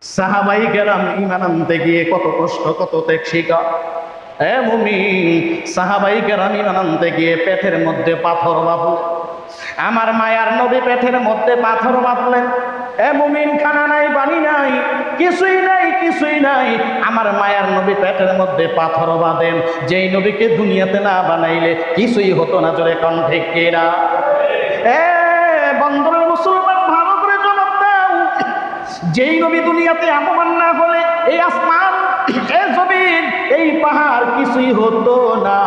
সাহাবাই কেরাম ঈমান আনতে গিয়ে কত কষ্ট, কত ত্যাগ স্বীকার। এ মুমিন, সাহাবাই কেরাম ঈমান আনতে গিয়ে পেটের মধ্যে পাথর বাঁধলেন। আমার মায়ার নবী পেটের মধ্যে পাথর বাঁধলেন। এ মুমিন, খানা নাই, পানি নাই, কিছুই নাই, কিছুই নাই। আমার মায়ার নবী পেটের মধ্যে পাথর বাঁধেন। যেই নবীকে দুনিয়াতে না বানাইলে কিছুই হতো না। জোরে কোন ঠিক কিনা? এ বন্দরের মুসলমান, ভালো করে জবাব দাও। যেই নবী দুনিয়াতে আগমন না হলে এই আসমান, এই জমিন, এই পাহাড় কিছুই হতো না।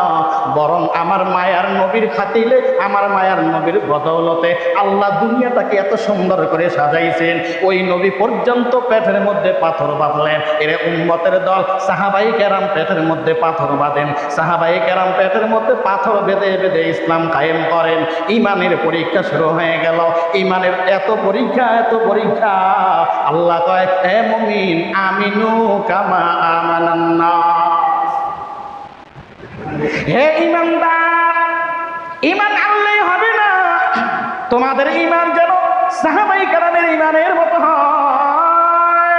বরং আমার মায়ার নবীর খাতিলে, আমার মায়ার নবীর বদৌলতে আল্লাহ দুনিয়াটাকে এত সুন্দর করে সাজাইছেন। ওই নবী পর্যন্ত পেটের মধ্যে পাথর বাঁধলেন। এরে উম্মতের দল সাহাবাই কেরাম পেটের মধ্যে পাথর বাঁধেন। সাহাবাই কেরাম পেটের মধ্যে পাথর বেঁধে বেঁধে ইসলাম কায়েম করেন। ইমানের পরীক্ষা শুরু হয়ে গেল। ইমানের এত পরীক্ষা, এত পরীক্ষা। আল্লাহ কয়, হে মুমিন, আমিনু কামা আমানান নাস। হে ইমানদার, ইমান আনলেই হবে না। তোমাদের ইমান যেন সাহাবাই কেরামের ইমানের মতো হয়।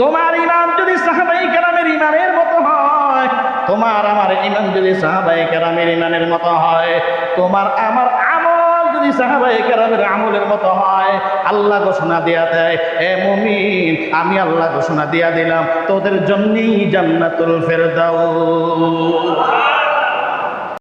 তোমার ইমান যদি সাহাবাই কেরামের ইমানের মতো হয়, তোমার আমার ইমান যদি সাহাবাই কেরামের ইমানের মতো হয়, তোমার আমার আমল যদি সাহাবাই কেরামের আমলের মতো হয়, আল্লাহ ঘোষণা দিয়া দেয়, এ মুমিন, আমি আল্লাহ ঘোষণা দিয়া দিলাম তোদের জন্যই জান্নাতুল ফেরদাউস।